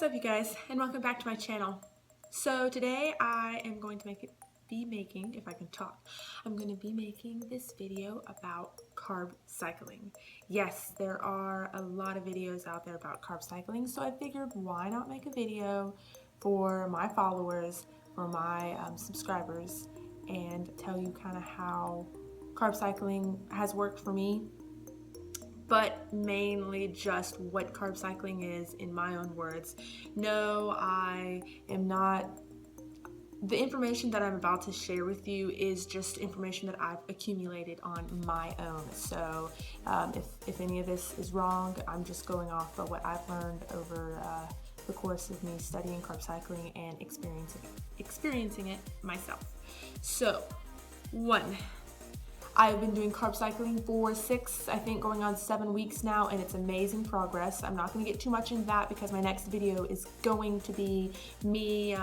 up, you guys, and welcome back to my channel. So today I am going to be making, if I can talk, I'm going to be making this video about carb cycling. Yes, there are a lot of videos out there about carb cycling, so I figured why not make a video for my followers, for my subscribers, and tell you kind of how carb cycling has worked for me, but mainly just what carb cycling is in my own words. No, I am not. The information that I'm about to share with you is just information that I've accumulated on my own. So if any of this is wrong, I'm just going off of what I've learned over the course of me studying carb cycling and experiencing it myself. So, 1. I've been doing carb cycling for 6, I think going on 7 weeks now, and it's amazing progress. I'm not going to get too much into that because my next video is going to be me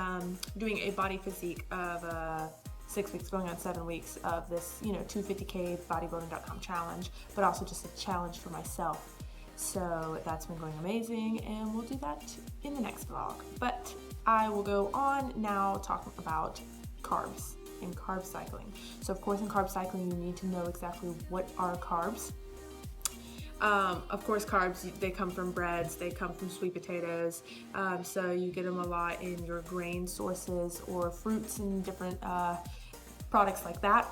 doing a body physique of 6 weeks going on 7 weeks of this, 250K bodybuilding.com challenge, but also just a challenge for myself. So that's been going amazing, and we'll do that in the next vlog. But I will go on now talking about carbs in carb cycling. So of course in carb cycling you need to know exactly what are carbs. Of course carbs, they come from breads, they come from sweet potatoes, so you get them a lot in your grain sources or fruits and different products like that.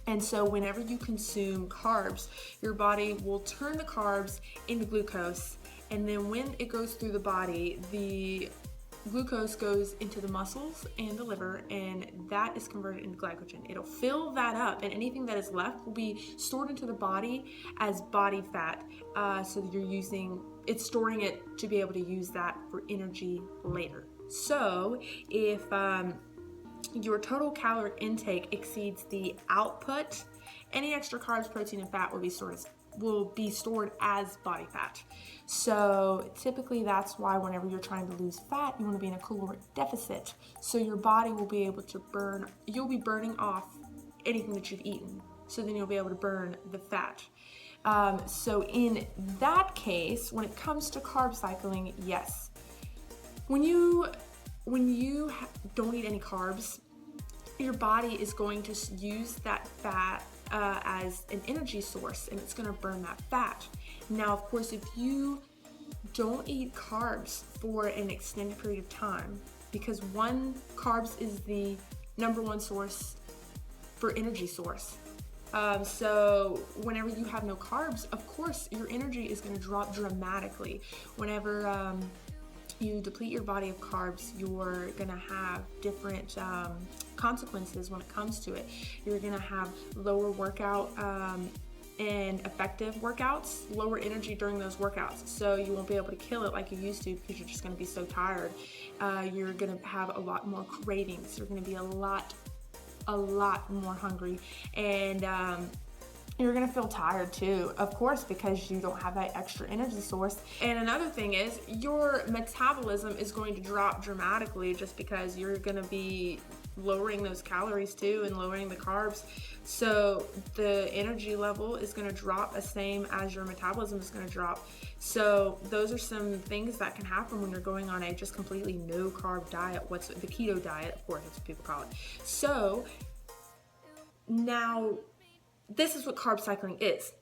And so whenever you consume carbs, your body will turn the carbs into glucose, and then when it goes through the body, the glucose goes into the muscles and the liver, and that is converted into glycogen. It'll fill that up, and anything that is left will be stored into the body as body fat. So it's storing it to be able to use that for energy later. So if your total calorie intake exceeds the output, any extra carbs, protein, and fat will be stored as body fat. So typically that's why whenever you're trying to lose fat, you want to be in a caloric deficit. So your body will be able to you'll be burning off anything that you've eaten. So then you'll be able to burn the fat. So in that case, when it comes to carb cycling, yes. When you don't eat any carbs, your body is going to use that fat as an energy source, and it's going to burn that fat. Now, of course, if you don't eat carbs for an extended period of time, because carbs is the number one source for energy source. So whenever you have no carbs, of course, your energy is going to drop dramatically. Whenever you deplete your body of carbs, you're gonna have different consequences when it comes to it. You're gonna have lower workout and effective workouts, lower energy during those workouts. So you won't be able to kill it like you used to because you're just gonna be so tired. You're gonna have a lot more cravings. You're gonna be a lot more hungry, and you're gonna feel tired too, of course, because you don't have that extra energy source. And another thing is your metabolism is going to drop dramatically just because you're gonna be lowering those calories too and lowering the carbs. So the energy level is gonna drop the same as your metabolism is gonna drop. So those are some things that can happen when you're going on a just completely no carb diet. What's the keto diet, of course, that's what people call it. So now, this is what carb cycling is.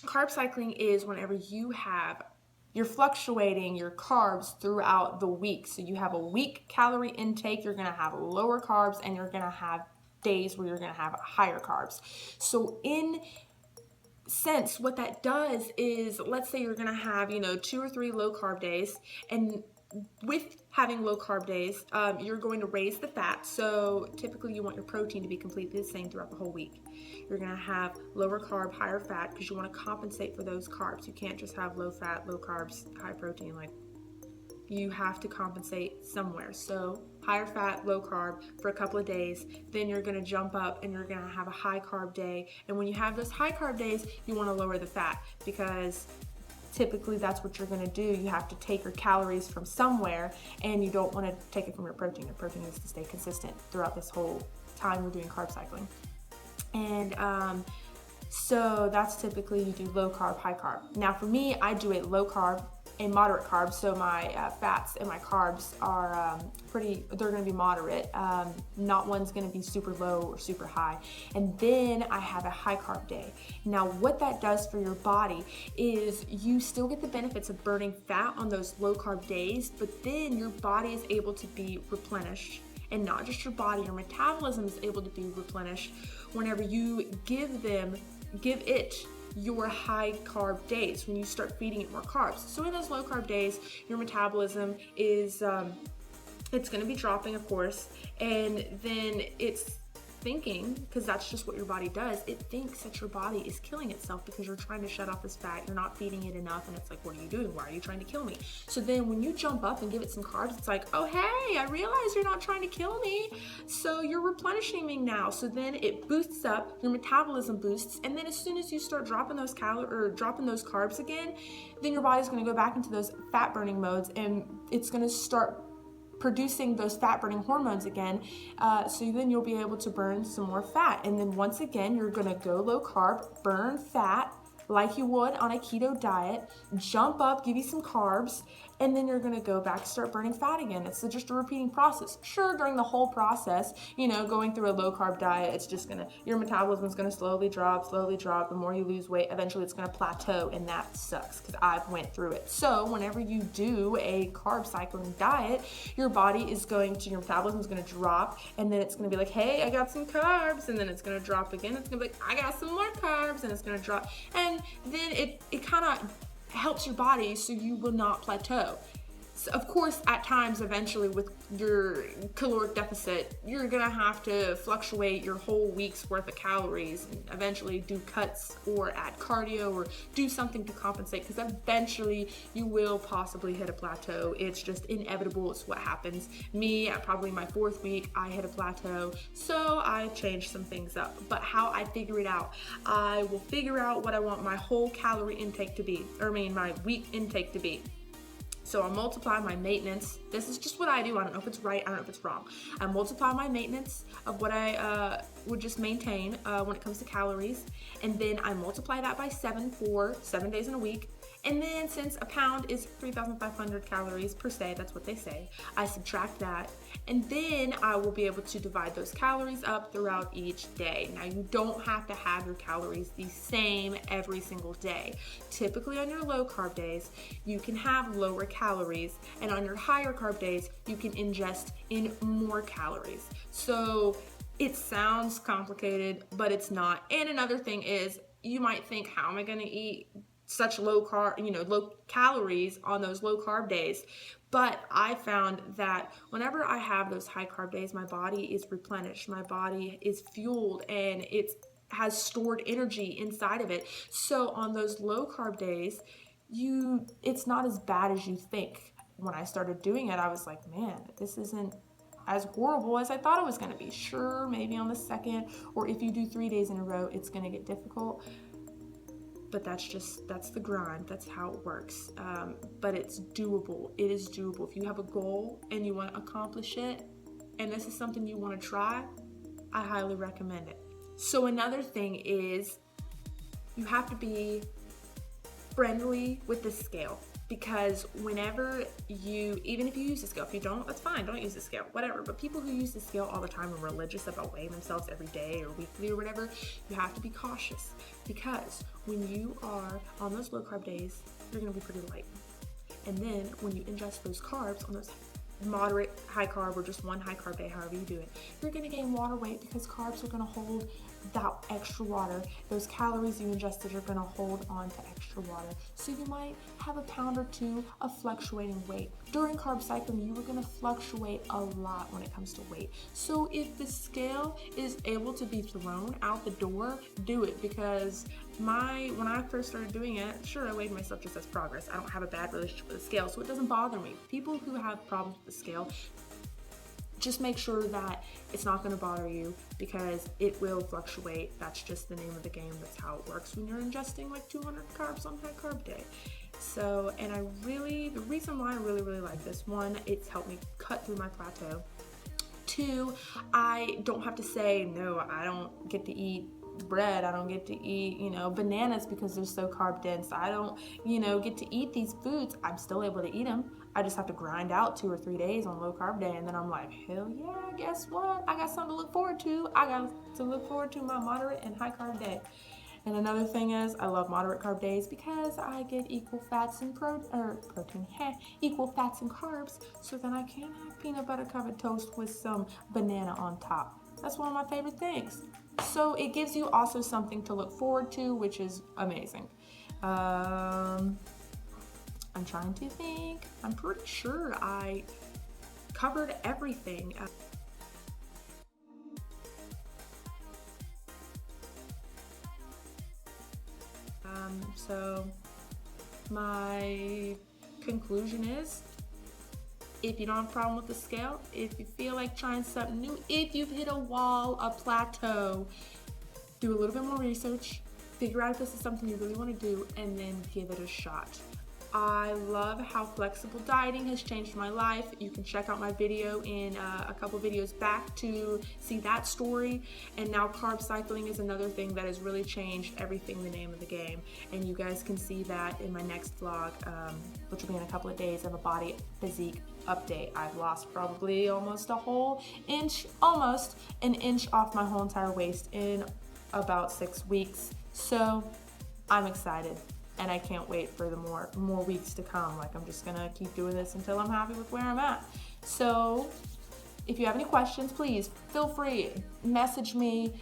Carb cycling is whenever you're fluctuating your carbs throughout the week. So you have a weak calorie intake, you're gonna have lower carbs, and you're gonna have days where you're gonna have higher carbs. So in sense, what that does is, let's say you're gonna have, 2 or 3 low carb days, and with having low carb days, you're going to raise the fat. So typically you want your protein to be completely the same throughout the whole week. You're going to have lower carb, higher fat, because you want to compensate for those carbs. You can't just have low fat, low carbs, high protein. Like, you have to compensate somewhere. So higher fat, low carb for a couple of days, then you're going to jump up and you're going to have a high carb day. And when you have those high carb days, you want to lower the fat, because typically that's what you're going to do. You have to take your calories from somewhere, and you don't want to take it from your protein. Your protein needs to stay consistent throughout this whole time we're doing carb cycling. And so that's typically you do low carb, high carb. Now for me, I do a low carb a moderate carb, so my fats and my carbs are they're going to be moderate. Not one's going to be super low or super high. And then I have a high carb day. Now what that does for your body is you still get the benefits of burning fat on those low carb days, but then your body is able to be replenished. And not just your body, your metabolism is able to be replenished whenever you give it your high carb days, when you start feeding it more carbs. So in those low carb days, your metabolism is it's going to be dropping, of course, and then it's thinking, because that's just what your body does, it thinks that your body is killing itself because you're trying to shut off this fat, you're not feeding it enough, and it's like, what are you doing? Why are you trying to kill me? So then when you jump up and give it some carbs, it's like, oh hey, I realize you're not trying to kill me, so you're replenishing me now. So then it boosts up, your metabolism boosts, and then as soon as you start dropping those carbs again, then your body's going to go back into those fat burning modes, and it's going to start producing those fat burning hormones again, so then you'll be able to burn some more fat. And then once again, you're gonna go low carb, burn fat like you would on a keto diet, jump up, give you some carbs, and then you're gonna go back, start burning fat again. It's just a repeating process. Sure, during the whole process, going through a low carb diet, it's just your metabolism is gonna slowly drop. The more you lose weight, eventually it's gonna plateau, and that sucks because I've went through it. So whenever you do a carb cycling diet, your metabolism is gonna drop, and then it's gonna be like, hey, I got some carbs, and then it's gonna drop again. It's gonna be like, I got some more carbs, and it's gonna drop, and then it kind of helps your body so you will not plateau. So of course, at times, eventually with your caloric deficit, you're gonna have to fluctuate your whole week's worth of calories and eventually do cuts or add cardio or do something to compensate, because eventually you will possibly hit a plateau. It's just inevitable. It's what happens. Me, at probably my 4th week, I hit a plateau, so I changed some things up. But how I figure it out, I will figure out what I want my whole calorie intake to be, my week intake to be. So I'll multiply my maintenance. This is just what I do. I don't know if it's right. I don't know if it's wrong. I multiply my maintenance of what I would just maintain when it comes to calories. And then I multiply that by 7 for 7 days in a week. And then since a pound is 3,500 calories per se, that's what they say, I subtract that. And then I will be able to divide those calories up throughout each day. Now, you don't have to have your calories the same every single day. Typically on your low carb days, you can have lower calories, and on your higher carb days, you can ingest in more calories. So it sounds complicated, but it's not. And another thing is, you might think, how am I gonna eat such low calories on those low carb days? But I found that whenever I have those high carb days, my body is replenished, my body is fueled, and it has stored energy inside of it. So on those low carb days, it's not as bad as you think. When I started doing it, I was like, man, this isn't as horrible as I thought it was going to be. Sure, maybe on the second, or if you do 3 days in a row, it's going to get difficult. But that's the grind. That's how it works. But it's doable. It is doable. If you have a goal and you want to accomplish it, and this is something you want to try, I highly recommend it. So another thing is, you have to be friendly with the scale. Because whenever even if you use the scale, if you don't, that's fine, don't use the scale, whatever. But people who use the scale all the time and religious about weighing themselves every day or weekly or whatever, you have to be cautious. Because when you are on those low carb days, you're gonna be pretty light. And then when you ingest those carbs on those moderate high carb or just one high carb day, however you do it, you're gonna gain water weight, because carbs are gonna hold that extra water. Those calories you ingested are gonna hold on to extra water. So you might have a pound or two of fluctuating weight. During carb cycling, you are gonna fluctuate a lot when it comes to weight. So if the scale is able to be thrown out the door, do it. Because when I first started doing it, sure, I weighed myself just as progress. I don't have a bad relationship with the scale, so it doesn't bother me. People who have problems with the scale, just make sure that it's not going to bother you, because it will fluctuate. That's just the name of the game. That's how it works when you're ingesting like 200 carbs on high carb day. So, and the reason why I really, really like this, one, it's helped me cut through my plateau. 2, I don't have to say, no, I don't get to eat bread. I don't get to eat, bananas because they're so carb dense. I don't, get to eat these foods. I'm still able to eat them. I just have to grind out 2 or 3 days on low carb day, and then I'm like, hell yeah, guess what? I got something to look forward to. I got to look forward to my moderate and high carb day. And another thing is, I love moderate carb days because I get equal fats and protein, equal fats and carbs, so then I can have peanut butter covered toast with some banana on top. That's one of my favorite things. So it gives you also something to look forward to, which is amazing. I'm trying to think. I'm pretty sure I covered everything. So my conclusion is, if you don't have a problem with the scale, if you feel like trying something new, if you've hit a wall, a plateau, do a little bit more research, figure out if this is something you really want to do, and then give it a shot. I love how flexible dieting has changed my life. You can check out my video in a couple videos back to see that story. And now carb cycling is another thing that has really changed everything, the name of the game. And you guys can see that in my next vlog, which will be in a couple of days, of a body physique update. I've lost probably almost an inch off my whole entire waist in about 6 weeks. So I'm excited. And I can't wait for the more weeks to come. Like, I'm just gonna keep doing this until I'm happy with where I'm at. So if you have any questions, please feel free, message me,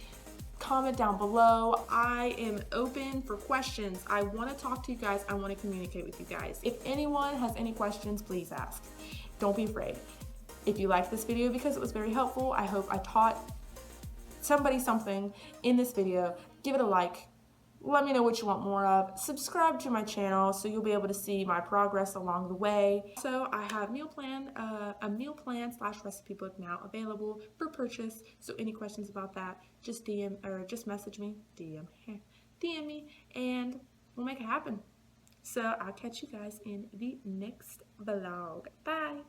comment down below. I am open for questions. I want to talk to you guys. I want to communicate with you guys. If anyone has any questions, please ask. Don't be afraid. If you liked this video because it was very helpful, I hope I taught somebody something in this video, give it a like. Let me know what you want more of. Subscribe to my channel so you'll be able to see my progress along the way. So I have a meal plan / recipe book now available for purchase. So any questions about that, just message me, DM me, and we'll make it happen. So I'll catch you guys in the next vlog. Bye.